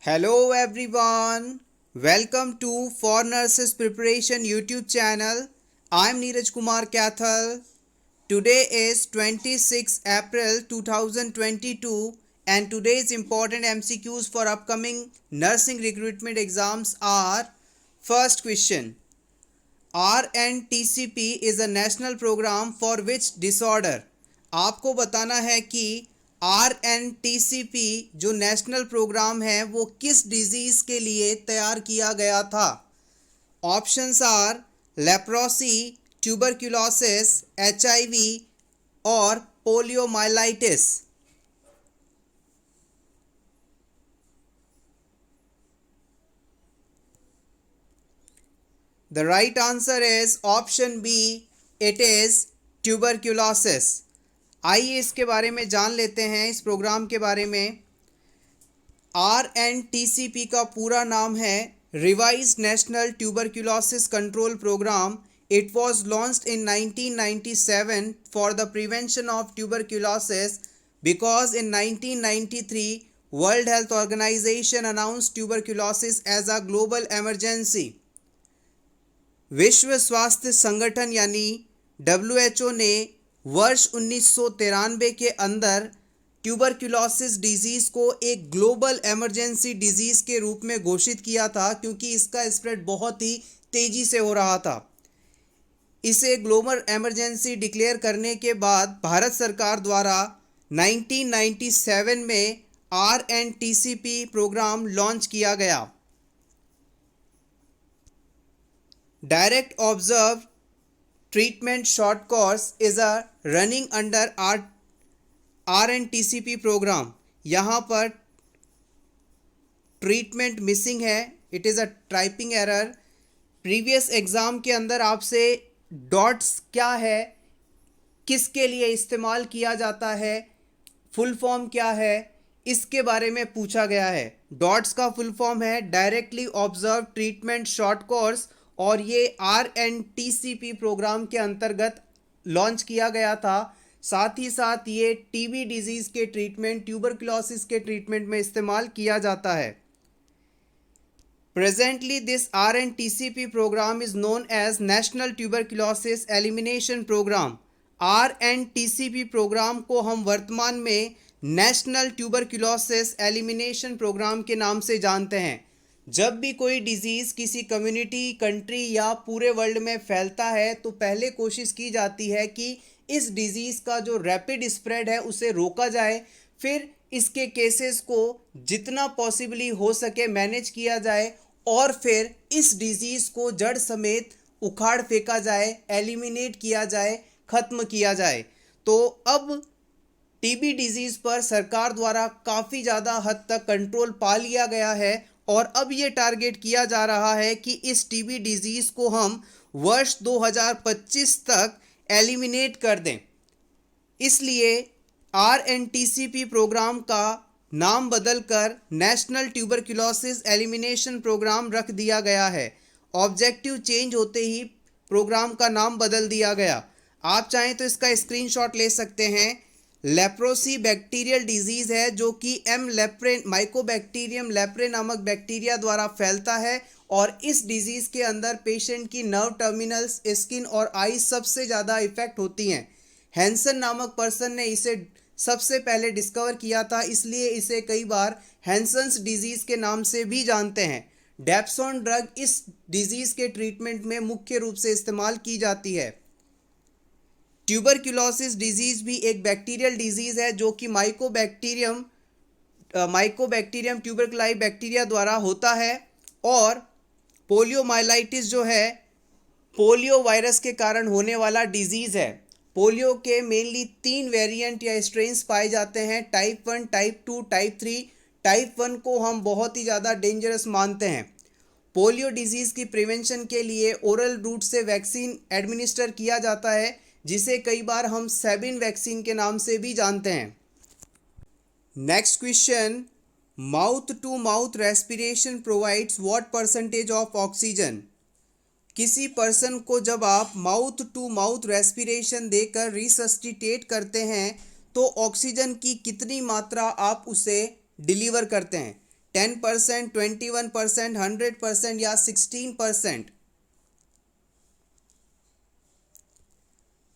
Hello everyone, welcome to For Nurses Preparation YouTube channel. I am Neeraj Kumar Kathal. Today is 26 April 2022 and today's important MCQs for upcoming nursing recruitment exams are: first question, RNTCP is a national program for which disorder? आपको बताना है कि RNTCP जो national programme है वो किस disease के लिए तैयार किया गया था। Options are leprosy, tuberculosis, HIV और poliomyelitis. The right answer is option B. It is tuberculosis. आइए इसके बारे में जान लेते हैं, इस प्रोग्राम के बारे में। RNTCP का पूरा नाम है revised national tuberculosis control programme. It was launched in 1997 for the prevention of tuberculosis because in 1993 World Health Organization announced tuberculosis as a global emergency. विश्व स्वास्थ्य संगठन यानी WHO ने वर्ष 1993 के अंदर ट्यूबरक्यूलोसिस डिजीज़ को एक ग्लोबल इमरजेंसी डिजीज़ के रूप में घोषित किया था, क्योंकि इसका स्प्रेड बहुत ही तेज़ी से हो रहा था। इसे ग्लोबल इमरजेंसी डिक्लेयर करने के बाद भारत सरकार द्वारा 1997 में RNTCP प्रोग्राम लॉन्च किया गया। Direct Observed Treatment Short Course is a running under RNTCP programme. यहाँ पर ट्रीटमेंट मिसिंग है, it is a typing error. Previous exam के अंदर आपसे डॉट्स क्या है, किसके लिए इस्तेमाल किया जाता है, फुल फॉर्म क्या है, इसके बारे में पूछा गया है। डॉट्स का फुल फॉर्म है directly observe treatment short course, और ये RNTCP प्रोग्राम के अंतर्गत लॉन्च किया गया था। साथ ही साथ ये TB डिजीज़ के ट्रीटमेंट, ट्यूबरक्लोसिस के ट्रीटमेंट में इस्तेमाल किया जाता है। Presently this RNTCP programme is known as national tuberculosis elimination programme. RNTCP programme को हम वर्तमान में नेशनल ट्यूबरक्लोसिस एलिमिनेशन प्रोग्राम के नाम से जानते हैं। जब भी कोई डिजीज़ किसी कम्युनिटी, कंट्री या पूरे वर्ल्ड में फैलता है तो पहले कोशिश की जाती है कि इस डिज़ीज़ का जो रैपिड स्प्रेड है उसे रोका जाए, फिर इसके केसेस को जितना पॉसिबली हो सके मैनेज किया जाए और फिर इस डिज़ीज़ को जड़ समेत उखाड़ फेंका जाए, एलिमिनेट किया जाए, ख़त्म किया जाए। तो अब TB डिजीज़ पर सरकार द्वारा काफ़ी ज़्यादा हद तक कंट्रोल पा लिया गया है और अब ये टारगेट किया जा रहा है कि इस TB डिजीज़ को हम वर्ष 2025 तक एलिमिनेट कर दें। इसलिए RNTCP प्रोग्राम का नाम बदलकर नेशनल ट्यूबरक्लोसिस एलिमिनेशन प्रोग्राम रख दिया गया है। ऑब्जेक्टिव चेंज होते ही प्रोग्राम का नाम बदल दिया गया। आप चाहें तो इसका स्क्रीनशॉट ले सकते हैं। लेप्रोसी बैक्टीरियल डिजीज़ है जो कि एम लेप्रे माइकोबैक्टीरियम लेप्रे नामक बैक्टीरिया द्वारा फैलता है, और इस डिजीज़ के अंदर पेशेंट की नर्व टर्मिनल्स, स्किन और आईज सबसे ज़्यादा इफ़ेक्ट होती हैं। हैंसन नामक पर्सन ने इसे सबसे पहले डिस्कवर किया था, इसलिए इसे कई बार हैंसन्स डिजीज़ के नाम से भी जानते हैं। डेप्सोन ड्रग इस डिजीज़ के ट्रीटमेंट में मुख्य रूप से इस्तेमाल की जाती है। ट्यूबरक्यूलोसिस डिजीज़ भी एक बैक्टीरियल डिजीज़ है जो कि माइकोबैक्टीरियम ट्यूबरक्लाई बैक्टीरिया द्वारा होता है, और पोलियोमाइलाइटिस जो है पोलियो वायरस के कारण होने वाला डिजीज़ है। पोलियो के मेनली 3 वेरिएंट या स्ट्रेन्स पाए जाते हैं, टाइप 1, टाइप 2, टाइप 3। टाइप 1 को हम बहुत ही ज़्यादा डेंजरस मानते हैं। पोलियो डिजीज़ की प्रिवेंशन के लिए ओरल रूट से वैक्सीन एडमिनिस्टर किया जाता है, जिसे कई बार हम सेबिन वैक्सीन के नाम से भी जानते हैं। Next question, mouth to mouth respiration provides what percentage of oxygen? किसी पर्सन को जब आप माउथ टू माउथ रेस्पिरेशन देकर रिसस्टिटेट करते हैं तो ऑक्सीजन की कितनी मात्रा आप उसे डिलीवर करते हैं? 10%, 21%, 100% या 16%?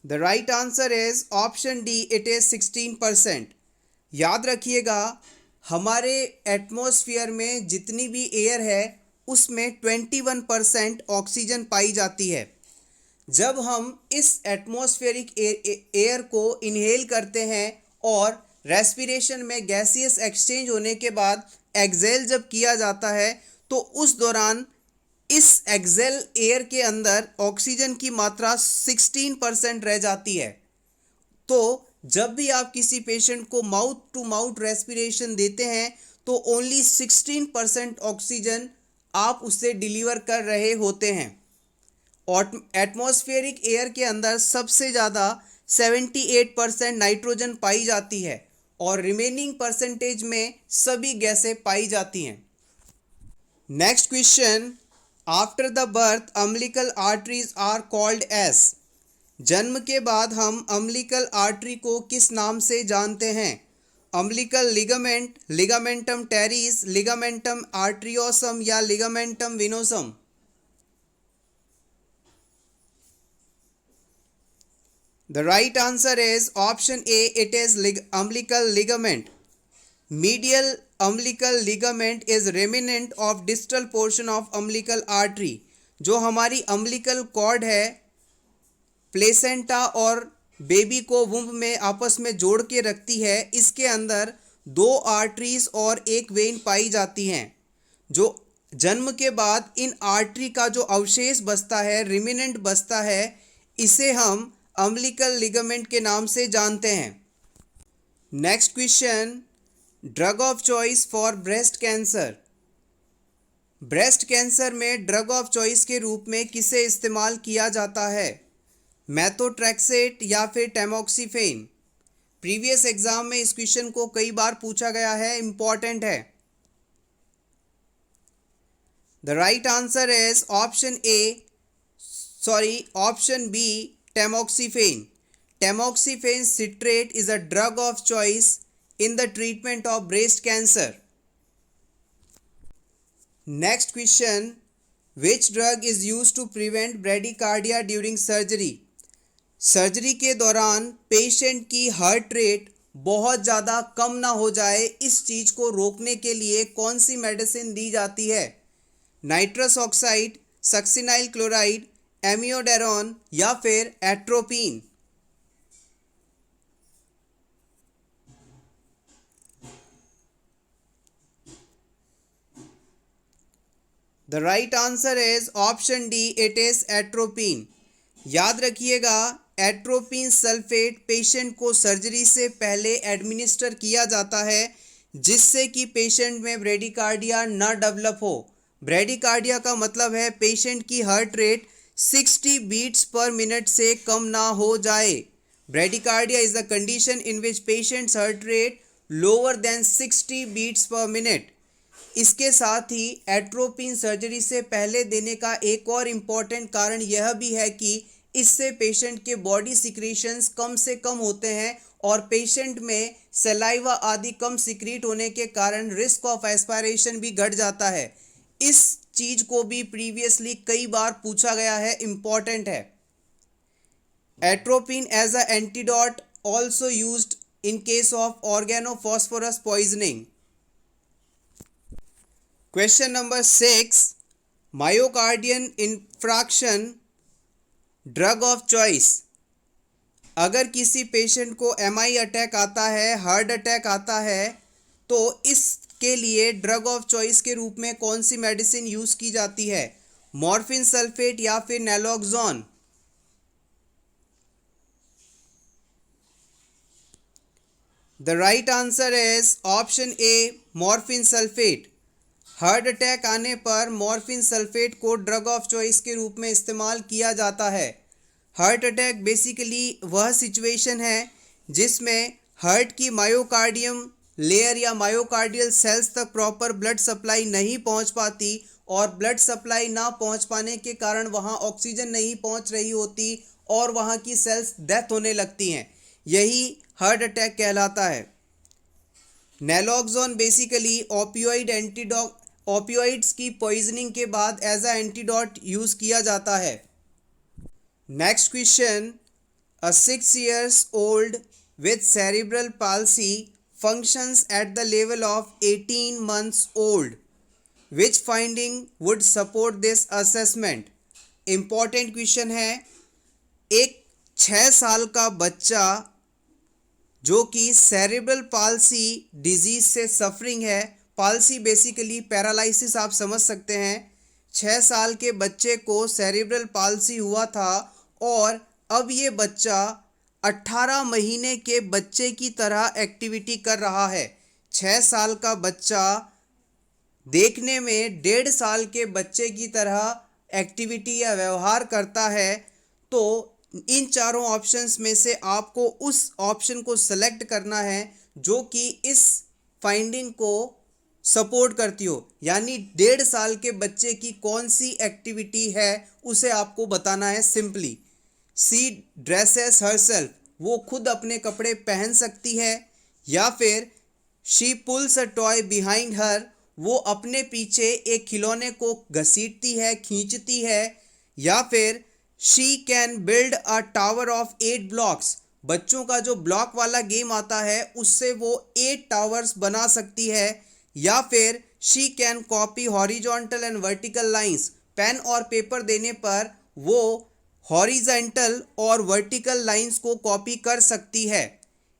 The right answer is option D, it is 16%। याद रखिएगा, हमारे एटमॉस्फेयर में जितनी भी एयर है उसमें 21% ऑक्सीजन पाई जाती है। जब हम इस एटमॉस्फेरिक एयर को इनहेल करते हैं और रेस्पिरेशन में गैसियस एक्सचेंज होने के बाद एक्सेल जब किया जाता है तो उस दौरान इस एक्सेल एयर के अंदर ऑक्सीजन की मात्रा 16% रह जाती है। तो जब भी आप किसी पेशेंट को माउथ टू माउथ रेस्पिरेशन देते हैं तो ओनली 16% ऑक्सीजन आप उससे डिलीवर कर रहे होते हैं। और एटमॉस्फेरिक एयर के अंदर सबसे ज़्यादा 78% नाइट्रोजन पाई जाती है और रिमेनिंग परसेंटेज में सभी गैसें पाई जाती हैं। Next question, after the birth umbilical arteries are called as. जन्म के बाद हम अम्बिलिकल आर्टरी को किस नाम से जानते हैं? Umbilical ligament, ligamentum teres, ligamentum arteriosum या ligamentum venosum? The right answer is option A, it is umbilical ligament. Medial umbilical ligament is remnant of distal portion of umbilical artery. जो हमारी umbilical cord है, placenta और baby को womb में आपस में जोड़ के रखती है, इसके अंदर 2 आर्टरीज और 1 वेन पाई जाती हैं। जो जन्म के बाद इन आर्टरी का जो अवशेष बचता है, रिमेनेंट बचता है, इसे हम अम्बिलिकल लिगामेंट के नाम से जानते हैं। Next question, drug of choice for breast cancer. Breast cancer में ड्रग ऑफ चॉइस के रूप में किसे इस्तेमाल किया जाता है? मेथोट्रेक्सेट या फिर टैमोक्सिफेन? प्रीवियस एग्जाम में इस क्वेश्चन को कई बार पूछा गया है, इंपॉर्टेंट है। The right answer is option B, tamoxifen. Tamoxifen citrate is a drug of choice in the treatment of breast cancer. Next question, which drug is used to prevent bradycardia during surgery? Surgery के दौरान patient की heart rate बहुत ज़्यादा कम ना हो जाए, इस चीज़ को रोकने के लिए कौन सी मेडिसिन दी जाती है? Nitrous oxide, succinyl chloride, amiodarone या फिर atropine? The right answer is option D, it is atropine. याद रखिएगा, एट्रोपिन सल्फेट पेशेंट को सर्जरी से पहले एडमिनिस्टर किया जाता है जिससे कि पेशेंट में ब्रेडिकार्डिया न डेवलप हो। ब्रेडिकार्डिया का मतलब है पेशेंट की heart rate 60 beats per minute से कम ना हो जाए। Bradycardia is the condition in which patients heart rate lower than 60 beats per minute. इसके साथ ही एट्रोपिन सर्जरी से पहले देने का एक और इम्पॉर्टेंट कारण यह भी है कि इससे पेशेंट के बॉडी सिक्रीशंस कम से कम होते हैं और पेशेंट में सलाइवा आदि कम सिक्रीट होने के कारण रिस्क ऑफ एस्पायरेशन भी घट जाता है। इस चीज को भी प्रीवियसली कई बार पूछा गया है, इम्पॉर्टेंट है। Atropine as a antidote also used in case of organophosphorus poisoning. Question number 6, myocardial infarction drug of choice. अगर किसी पेशेंट को एमआई अटैक आता है, हार्ट अटैक आता है, तो इसके लिए ड्रग ऑफ चॉइस के रूप में कौन सी मेडिसिन यूज़ की जाती है? मॉर्फिन सल्फेट या फिर naloxone? The right answer is option A, morphine sulphate. Heart attack आने पर मॉर्फिन सल्फेट को ड्रग ऑफ चॉइस के रूप में इस्तेमाल किया जाता है। हार्ट अटैक बेसिकली वह सिचुएशन है जिसमें हार्ट की मायोकार्डियम लेयर या मायोकार्डियल सेल्स तक प्रॉपर ब्लड सप्लाई नहीं पहुंच पाती और ब्लड सप्लाई ना पहुंच पाने के कारण वहां ऑक्सीजन नहीं पहुंच रही होती और वहां की सेल्स डेथ होने लगती हैं। यही हार्ट अटैक कहलाता है। नैलोक्सोन बेसिकली ओपियोइड्स की पॉइजनिंग के बाद एज अ एंटीडोट यूज किया जाता है। Next question, a 6 years old with cerebral palsy functions at the level of 18 months old. Which finding would support this assessment? Important question है। एक 6 साल का बच्चा जो कि सेरेब्रल पाल्सी डिजीज से सफरिंग है, पाल्सी बेसिकली पैरालिसिस आप समझ सकते हैं। 6 साल के बच्चे को सेरेब्रल पाल्सी हुआ था और अब ये बच्चा 18 महीने के बच्चे की तरह एक्टिविटी कर रहा है। 6 साल का बच्चा देखने में 1.5 साल के बच्चे की तरह एक्टिविटी या व्यवहार करता है। तो इन चारों ऑप्शंस में से आपको उस ऑप्शन को सेलेक्ट करना है जो कि इस फाइंडिंग को सपोर्ट करती हो, यानी 1.5 साल के बच्चे की कौन सी एक्टिविटी है उसे आपको बताना है। सिंपली सी ड्रेसेस हरसेल्फ, वो खुद अपने कपड़े पहन सकती है, या फिर she pools a toy behind her, वो अपने पीछे एक खिलौने को घसीटती है, खींचती है, या फिर she can build a tower of 8 blocks, बच्चों का जो ब्लॉक वाला गेम आता है उससे वो 8 टावर्स बना सकती है, या फिर she can copy horizontal and vertical lines, pen और पेपर देने पर वो हॉरिजॉन्टल और वर्टिकल लाइंस को कॉपी कर सकती है।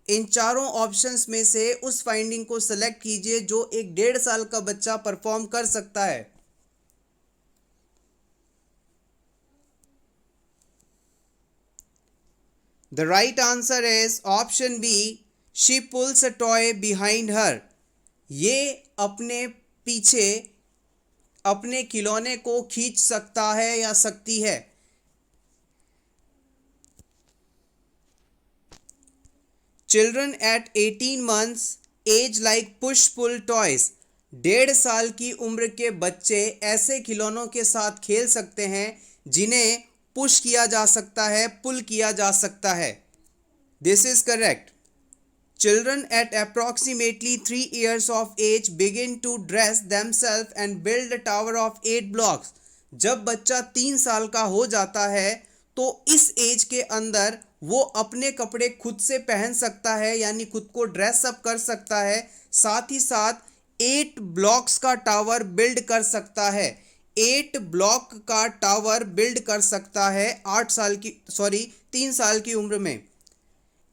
इन चारों ऑप्शंस में से उस फाइंडिंग को सेलेक्ट कीजिए जो एक 1.5 साल का बच्चा परफॉर्म कर सकता है। The right answer is option B, she pulls a toy behind her. ये अपने पीछे अपने खिलौने को खींच सकता है या सकती है। Children at 18 months age like push pull toys. 1.5 साल की उम्र के बच्चे ऐसे खिलौनों के साथ खेल सकते हैं जिन्हें पुश किया जा सकता है, पुल किया जा सकता है। This is correct. Children at approximately 3 years of age begin to dress themselves and build a tower of 8 blocks. जब बच्चा 3 साल का हो जाता है तो इस एज के अंदर वो अपने कपड़े खुद से पहन सकता है, यानी खुद को ड्रेस अप कर सकता है, साथ ही साथ 8 ब्लॉक्स का टावर बिल्ड कर सकता है। 8 ब्लॉक का टावर बिल्ड कर सकता है 3 साल की उम्र में।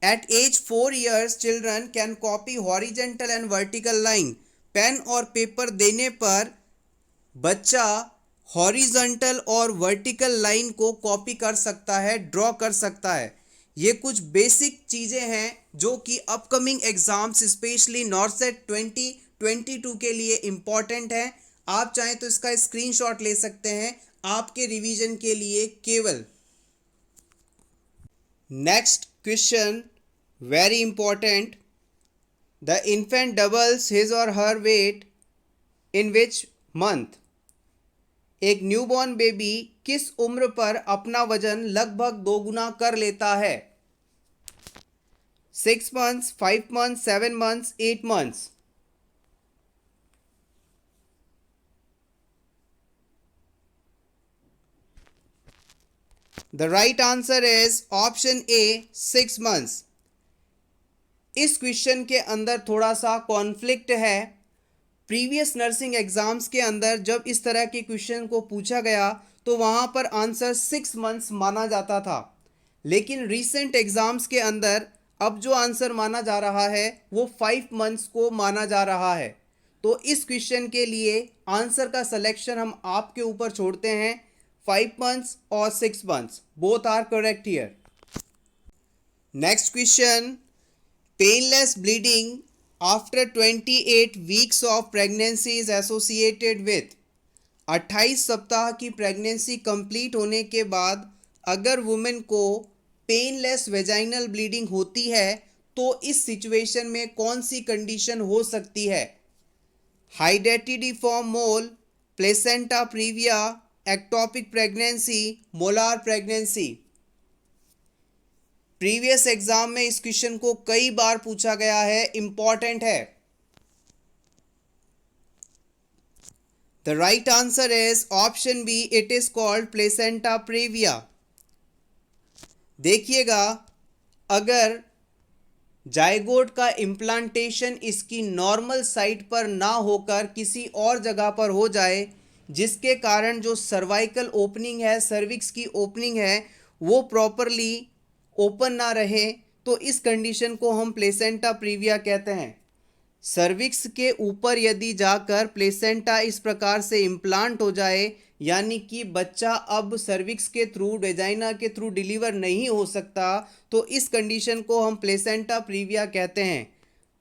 At age 4 years, children can copy horizontal and vertical line. Pen और पेपर देने पर बच्चा हॉरिजॉन्टल और वर्टिकल लाइन को कॉपी कर सकता है, ड्रॉ कर सकता है। ये कुछ बेसिक चीज़ें हैं जो कि अपकमिंग एग्जाम्स स्पेशली नॉर्सेट 2022 के लिए इम्पॉर्टेंट है। आप चाहें तो इसका स्क्रीनशॉट ले सकते हैं आपके रिवीजन के लिए केवल। Next question, very important. The infant doubles his और हर वेट इन विच मंथ? एक न्यूबॉर्न बेबी किस उम्र पर अपना वजन लगभग 2 गुना कर लेता है? 6 months, 5 months, 7 months, 8 months. The right answer is option A, 6 months. इस क्वेश्चन के अंदर थोड़ा सा कॉन्फ्लिक्ट है। प्रीवियस नर्सिंग एग्जाम्स के अंदर जब इस तरह के क्वेश्चन को पूछा गया तो वहाँ पर आंसर 6 मंथ्स माना जाता था, लेकिन रीसेंट एग्जाम्स के अंदर अब जो आंसर माना जा रहा है वो 5 मंथ्स को माना जा रहा है। तो इस क्वेश्चन के लिए आंसर का सिलेक्शन हम आपके ऊपर छोड़ते हैं। 5 months और 6 months, both are correct here. Next question, painless bleeding after 28 weeks of pregnancy is associated with? 28 सप्ताह की प्रेगनेंसी कंप्लीट होने के बाद अगर वुमेन को पेनलेस वेजाइनल ब्लीडिंग होती है तो इस सिचुएशन में कौन सी कंडीशन हो सकती है? Hydatidiform mole, placenta previa, ectopic pregnancy, molar pregnancy. Previous exam में इस क्वेश्चन को कई बार पूछा गया है, इंपॉर्टेंट है। The right answer is option B. It is called placenta previa. देखिएगा, अगर जाइगोट का इम्प्लांटेशन इसकी नॉर्मल साइट पर ना होकर किसी और जगह पर हो जाए, जिसके कारण जो सर्वाइकल ओपनिंग है, सर्विक्स की ओपनिंग है, वो प्रॉपरली ओपन ना रहे, तो इस कंडीशन को हम प्लेसेंटा प्रीविया कहते हैं। सर्विक्स के ऊपर यदि जाकर प्लेसेंटा इस प्रकार से इम्प्लांट हो जाए, यानी कि बच्चा अब सर्विक्स के थ्रू, वेजाइना के थ्रू डिलीवर नहीं हो सकता, तो इस कंडीशन को हम प्लेसेंटा प्रीविया कहते हैं।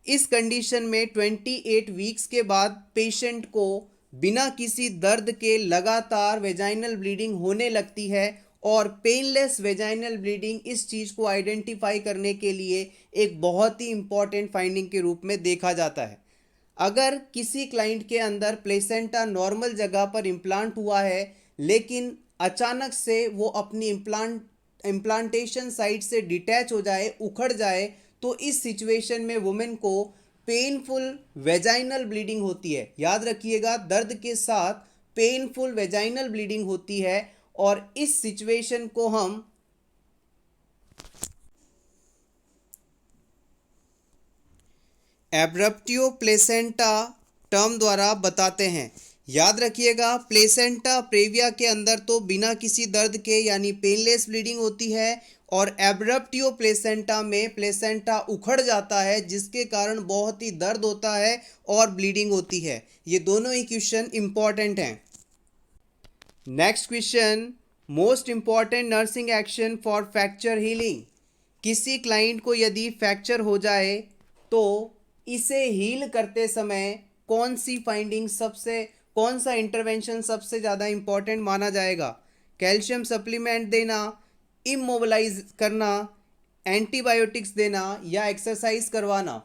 इस कंडीशन में 28 वीक्स के बाद पेशेंट को बिना किसी दर्द के लगातार वेजाइनल ब्लीडिंग होने लगती है, और पेनलेस वेजाइनल ब्लीडिंग इस चीज़ को आइडेंटिफाई करने के लिए एक बहुत ही इम्पॉर्टेंट फाइंडिंग के रूप में देखा जाता है। अगर किसी क्लाइंट के अंदर प्लेसेंटा नॉर्मल जगह पर इम्प्लांट हुआ है, लेकिन अचानक से वो अपनी इम्प्लांटेशन साइट से डिटैच हो जाए, उखड़ जाए, तो इस सिचुएशन में वुमेन को पेनफुल वेजाइनल ब्लीडिंग होती है। याद रखिएगा, दर्द के साथ पेनफुल वेजाइनल ब्लीडिंग होती है, और इस सिचुएशन को हम एब्रप्टियो प्लेसेंटा टर्म द्वारा बताते हैं। याद रखिएगा, प्लेसेंटा प्रेविया के अंदर तो बिना किसी दर्द के यानी पेनलेस ब्लीडिंग होती है, और एब्रप्टियो प्लेसेंटा में प्लेसेंटा उखड़ जाता है, जिसके कारण बहुत ही दर्द होता है और ब्लीडिंग होती है। ये दोनों ही क्वेश्चन इंपॉर्टेंट हैं। Next question, most important nursing action for fracture healing. किसी क्लाइंट को यदि फ्रैक्चर हो जाए, तो इसे हील करते समय कौन सा इंटरवेंशन सबसे ज़्यादा इंपॉर्टेंट माना जाएगा? कैल्शियम सप्लीमेंट देना, इमोबिलाइज करना, एंटीबायोटिक्स देना, या एक्सरसाइज करवाना?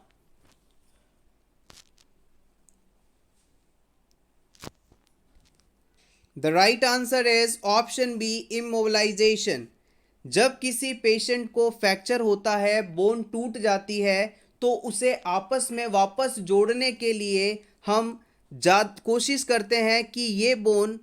The right answer is option B, immobilisation. जब किसी पेशेंट को फ्रैक्चर होता है, बोन टूट जाती है, तो उसे आपस में वापस जोड़ने के लिए हम कोशिश करते हैं कि ये बोन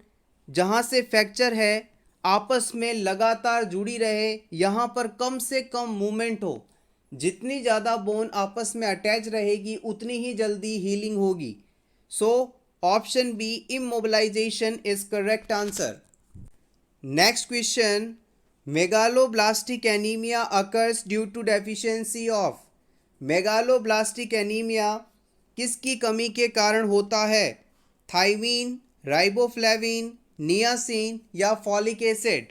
जहाँ से फ्रैक्चर है आपस में लगातार जुड़ी रहे, यहाँ पर कम से कम मूवमेंट हो। जितनी ज़्यादा बोन आपस में अटैच रहेगी, उतनी ही जल्दी हीलिंग होगी। So option B, immobilisation is correct answer. Next question, megaloblastic anaemia occurs due to deficiency of. Megaloblastic anaemia किसकी कमी के कारण होता है? थाइमीन, राइबोफ्लेविन, नियासिन, या folic acid?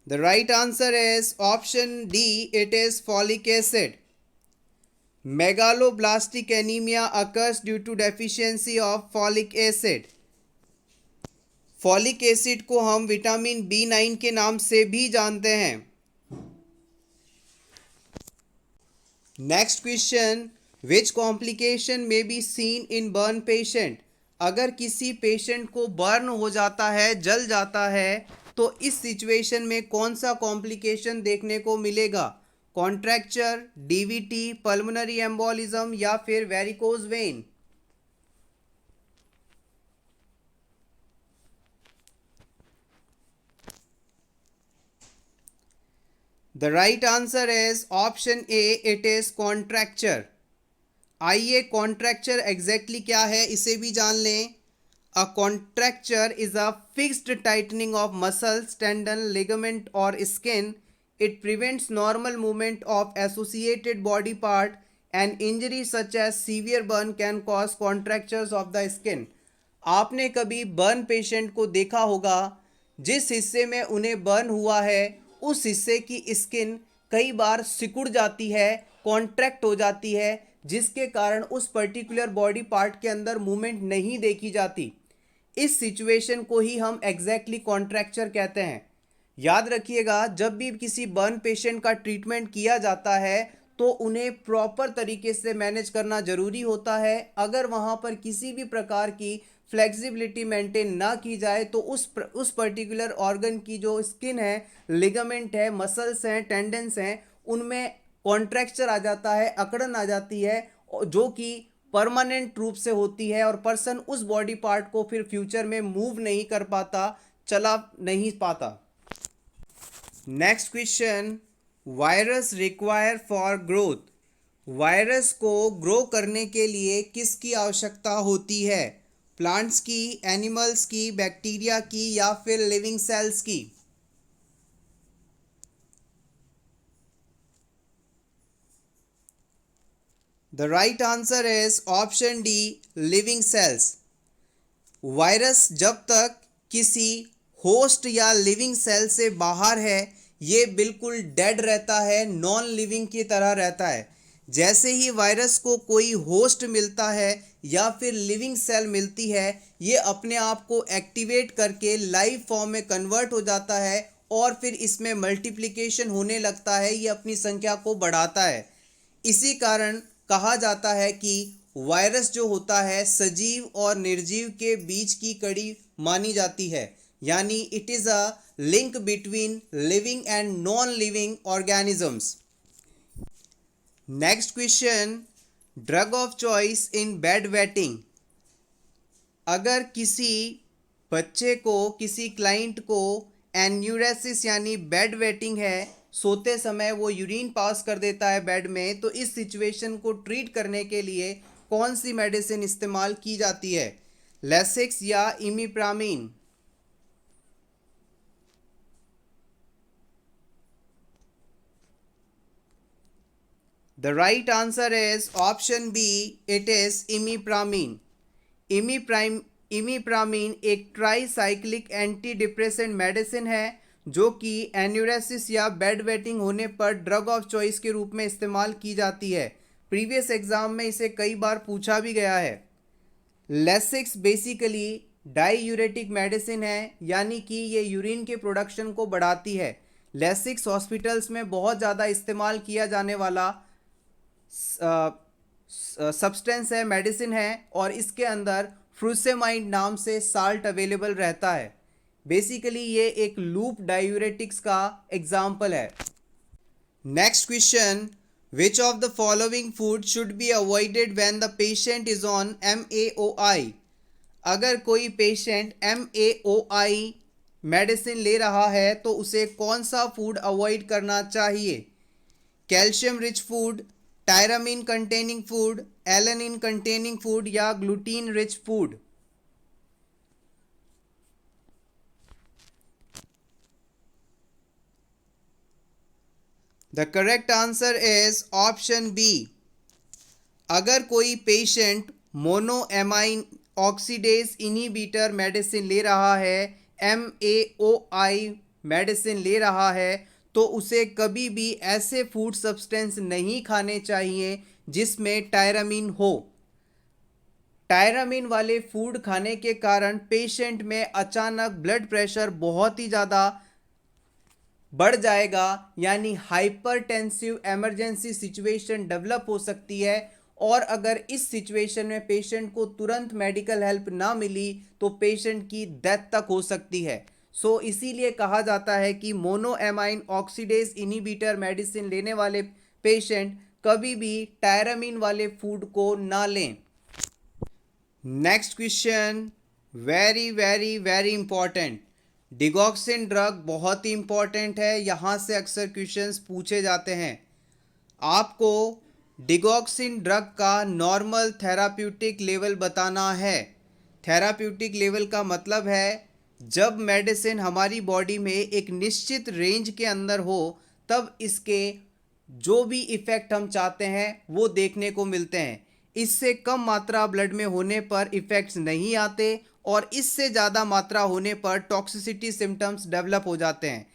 The right answer is option D. It is folic acid. Megaloblastic anemia occurs due to deficiency of folic acid. Folic acid को हम vitamin B9 के नाम से भी जानते हैं। नेक्स्ट क्वेश्चन, विच कॉम्प्लिकेशन में be seen in burn patient. अगर किसी पेशेंट को बर्न हो जाता है, जल जाता है, तो इस सिचुएशन में कौन सा कॉम्प्लिकेशन देखने को मिलेगा? कॉन्ट्रैक्चर, डीवीटी, पल्मोनरी एम्बोलिज्म, या फिर varicose vein? The right answer is option A, it is contracture. आइए कॉन्ट्रैक्चर एग्जैक्टली क्या है इसे भी जान लें। A contracture is a fixed tightening of muscles, tendon, ligament or skin. It prevents normal movement of associated body part. An injury such as severe burn can cause contractures of the skin. आपने कभी burn patient को देखा होगा, जिस हिस्से में उन्हें burn हुआ है उस हिस्से की स्किन कई बार सिकुड़ जाती है, कॉन्ट्रैक्ट हो जाती है, जिसके कारण उस पर्टिकुलर बॉडी पार्ट के अंदर मूवमेंट नहीं देखी जाती। इस सिचुएशन को ही हम एग्जैक्टली कॉन्ट्रैक्चर कहते हैं। याद रखिएगा, जब भी किसी बर्न पेशेंट का ट्रीटमेंट किया जाता है तो उन्हें प्रॉपर तरीके से मैनेज करना ज़रूरी होता है। अगर वहाँ पर किसी भी प्रकार की फ्लेक्सिबिलिटी मेंटेन ना की जाए तो उस पर्टिकुलर ऑर्गन की जो स्किन है, लिगामेंट है, मसल्स हैं, टेंडेंस हैं, उनमें कॉन्ट्रैक्चर आ जाता है, अकड़न आ जाती है, जो कि परमानेंट रूप से होती है और पर्सन उस बॉडी पार्ट को फिर फ्यूचर में मूव नहीं कर पाता, चला नहीं पाता। Next question, virus require for growth. Virus को ग्रो करने के लिए किसकी आवश्यकता होती है? प्लांट्स की, एनिमल्स की, बैक्टीरिया की या फिर लिविंग सेल्स की? The right answer is option D, living cells. Virus जब तक किसी होस्ट या लिविंग सेल से बाहर है, ये बिल्कुल डेड रहता है, नॉन लिविंग की तरह रहता है। जैसे ही वायरस को कोई होस्ट मिलता है या फिर लिविंग सेल मिलती है, ये अपने आप को एक्टिवेट करके लाइव फॉर्म में कन्वर्ट हो जाता है और फिर इसमें मल्टीप्लिकेशन होने लगता है, ये अपनी संख्या को बढ़ाता है। इसी कारण कहा जाता है कि वायरस जो होता है सजीव और निर्जीव के बीच की कड़ी मानी जाती है, यानी it is a link between living and non living organisms. Next question, drug of choice in bed wetting. अगर किसी बच्चे को, किसी क्लाइंट को एन्यूरेसिस यानी बेड वेटिंग है, सोते समय वो यूरिन पास कर देता है बेड में, तो इस सिचुएशन को ट्रीट करने के लिए कौन सी मेडिसिन इस्तेमाल की जाती है? लेसिक्स या imipramine? The right answer is option B, it is imipramine. Imipramine एक ट्राईसाइक्लिक एंटी डिप्रेसेंट मेडिसिन है जो कि एन्यूरेसिस या बेड वेटिंग होने पर ड्रग ऑफ चॉइस के रूप में इस्तेमाल की जाती है। प्रीवियस एग्जाम में इसे कई बार पूछा भी गया है। लेसिक्स बेसिकली डाईयूरेटिक मेडिसिन है, यानी कि ये यूरिन के प्रोडक्शन को बढ़ाती है। लेसिक्स हॉस्पिटल्स में बहुत ज़्यादा इस्तेमाल किया जाने वाला सब्सटेंस है, मेडिसिन है, और इसके अंदर फ्रूसेमाइड नाम से साल्ट अवेलेबल रहता है। बेसिकली ये एक लूप डायूरेटिक्स का एग्जाम्पल है। Next question, which of the following food should be avoided when the patient is on MAOI। अगर कोई पेशेंट MAOI मेडिसिन ले रहा है तो उसे कौन सा फूड अवॉइड करना चाहिए? Calcium rich food, tyramine containing food, alanine containing food या gluten rich food? The correct answer is option B. अगर कोई patient monoamine oxidase inhibitor medicine ले रहा है, MAOI मेडिसिन ले रहा है, तो उसे कभी भी ऐसे फूड सब्सटेंस नहीं खाने चाहिए जिसमें टायरामीन हो। टायरामीन वाले फूड खाने के कारण पेशेंट में अचानक ब्लड प्रेशर बहुत ही ज़्यादा बढ़ जाएगा, यानी हाइपरटेंसिव इमरजेंसी सिचुएशन डेवलप हो सकती है। और अगर इस सिचुएशन में पेशेंट को तुरंत मेडिकल हेल्प ना मिली तो पेशेंट की डेथ तक हो सकती है। सो इसीलिए कहा जाता है कि मोनोएमाइन ऑक्सीडेज इनहिबिटर मेडिसिन लेने वाले पेशेंट कभी भी टायरामीन वाले फूड को ना लें। Next question, very very very important. Digoxin drug बहुत ही इंपॉर्टेंट है, यहाँ से अक्सर क्वेश्चंस पूछे जाते हैं। आपको डिगॉक्सिन ड्रग का नॉर्मल थेराप्यूटिक लेवल बताना है। थेराप्यूटिक लेवल का मतलब है जब मेडिसिन हमारी बॉडी में एक निश्चित रेंज के अंदर हो, तब इसके जो भी इफ़ेक्ट हम चाहते हैं वो देखने को मिलते हैं। इससे कम मात्रा ब्लड में होने पर इफ़ेक्ट्स नहीं आते और इससे ज़्यादा मात्रा होने पर टॉक्सिसिटी सिम्टम्स डेवलप हो जाते हैं।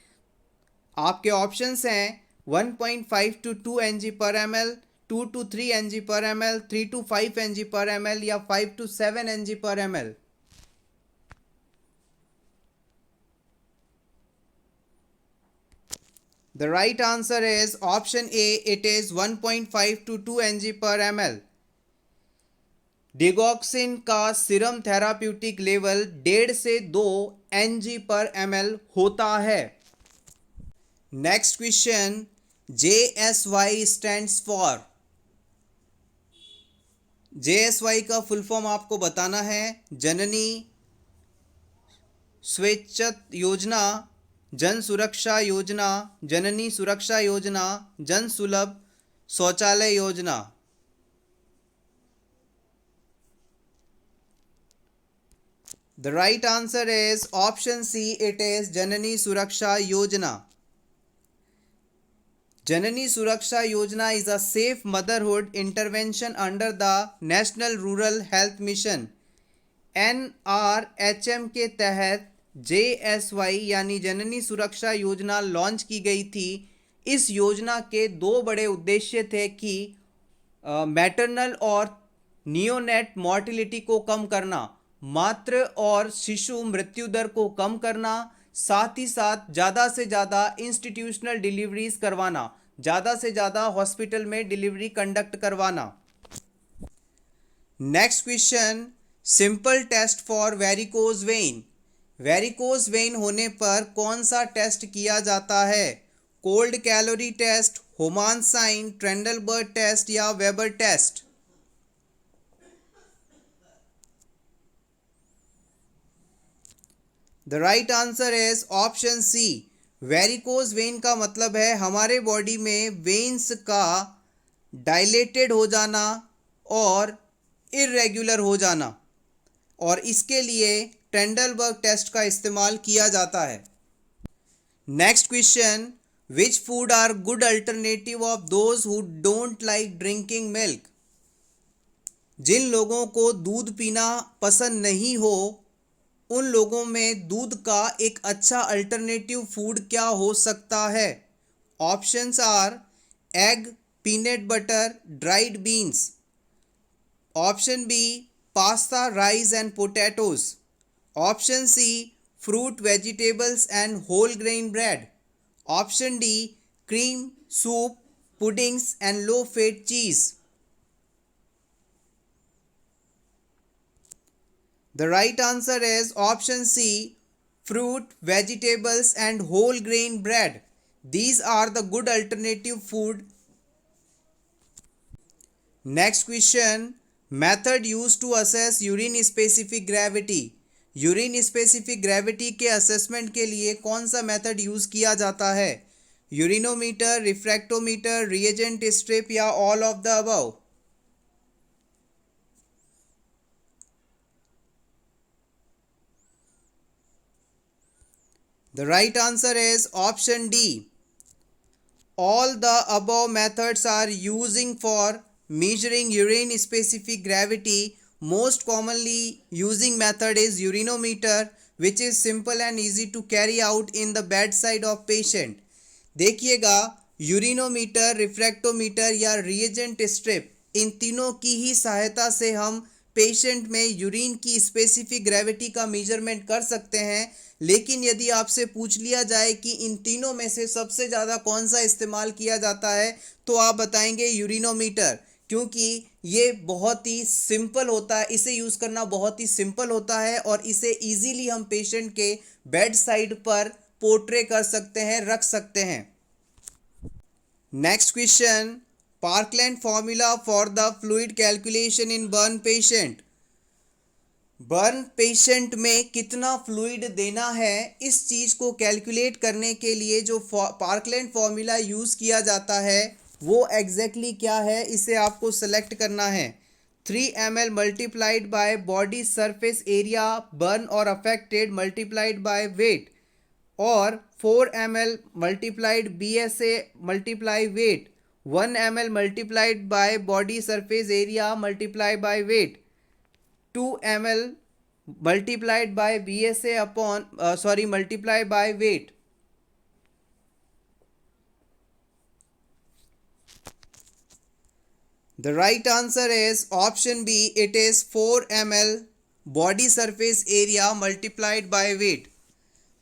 आपके ऑप्शंस हैं 1.5 to 2 ng per ml, 2 to 3 ng per ml, 3 to 5 ng per ml या 5 to 7 ng per ml। The right answer is option A, it is 1.5 to 2 ng per ml। Digoxin का serum therapeutic level 1.5 से 2 Ng/ml होता है। Next question, JSY stands for. JSY का full form आपको बताना है। जननी स्वच्छता योजना, जन सुरक्षा योजना, जननी सुरक्षा योजना, जन सुलभ शौचालय योजना। The right answer is option C. It is जननी सुरक्षा योजना। जननी सुरक्षा योजना is a safe motherhood intervention under the National Rural Health Mission NRHM के तहत JSY यानी जननी सुरक्षा योजना लॉन्च की गई थी। इस योजना के दो बड़े उद्देश्य थे कि मैटरनल और नियोनेट मॉर्टिलिटी को कम करना, मातृ और शिशु मृत्यु दर को कम करना, साथ ही साथ ज़्यादा से ज़्यादा इंस्टीट्यूशनल डिलीवरीज करवाना, ज़्यादा से ज़्यादा हॉस्पिटल में डिलीवरी कंडक्ट करवाना। Next question, simple test for varicose vein. Varicose vein होने पर कौन सा टेस्ट किया जाता है? Cold calorie test, Homan sign, Trendelenburg test या Weber test? The right answer is option C. Varicose vein का मतलब है हमारे बॉडी में वेन्स का डायलेटेड हो जाना और इरेगुलर हो जाना, और इसके लिए ट्रेंडलबर्ग टेस्ट का इस्तेमाल किया जाता है। Next question, which food are good alternative of those who don't like drinking milk. जिन लोगों को दूध पीना पसंद नहीं हो, उन लोगों में दूध का एक अच्छा अल्टरनेटिव फूड क्या हो सकता है? Options are egg, peanut butter, dried beans. Option B pasta, rice and potatoes. Option C fruit, vegetables and whole grain bread. Option D cream, soup, puddings and low fat cheese. The right answer is option C, fruit, vegetables and whole grain bread. These are the good alternative food. Next question, method used to assess urine specific gravity. Urine specific gravity के assessment के लिए कौन सा method use किया जाता है? Urinometer, refractometer, reagent strip या all of the above? The right answer is option D. All the above methods are using for measuring urine specific gravity. Most commonly using method is urinometer, which is simple and easy to carry out in the bedside of patient. देखिएगा, urinometer, refractometer या reagent strip, इन तीनों की ही सहायता से हम patient में urine की specific gravity का मेजरमेंट कर सकते हैं। लेकिन यदि आपसे पूछ लिया जाए कि इन तीनों में से सबसे ज़्यादा कौन सा इस्तेमाल किया जाता है, तो आप बताएंगे यूरिनोमीटर, क्योंकि ये बहुत ही सिंपल होता है, इसे यूज़ करना बहुत ही सिंपल होता है और इसे इजीली हम पेशेंट के बेड साइड पर पोर्ट्रे कर सकते हैं, रख सकते हैं। Next question, parkland formula for the fluid calculation in burn patient. Burn patient में कितना फ्लूइड देना है, इस चीज़ को कैलकुलेट करने के लिए जो पार्कलैंड फॉर्मूला यूज़ किया जाता है वो एग्जैक्टली क्या है, इसे आपको सेलेक्ट करना है। 3 ml multiplied by body surface area burn और अफेक्टेड मल्टीप्लाइड बाय वेट, और 4 ml multiplied BSA multiply weight, 1 ml multiplied by body surface area multiply by weight, 2 ml multiplied by BSA multiply by weight. The right answer is option B. It is 4 ml body surface area multiplied by weight.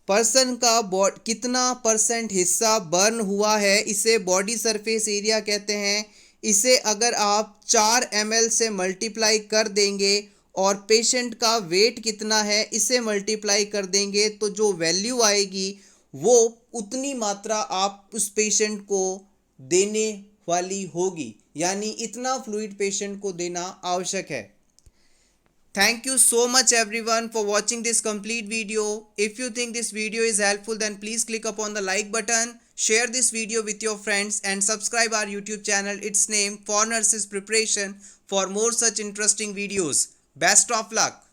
Person का कितना % हिस्सा burn हुआ है, इसे body surface area कहते हैं। इसे अगर आप 4 ml से मल्टीप्लाई कर देंगे और पेशेंट का वेट कितना है इसे मल्टीप्लाई कर देंगे तो जो वैल्यू आएगी वो उतनी मात्रा आप उस पेशेंट को देने वाली होगी, यानी इतना फ्लूइड पेशेंट को देना आवश्यक है। Thank you so much everyone for watching this complete video. If you think this video is helpful, then please click upon the like button, share this video with your friends and subscribe our YouTube channel. It's named For Nurses Preparation for more such interesting videos. Best of luck.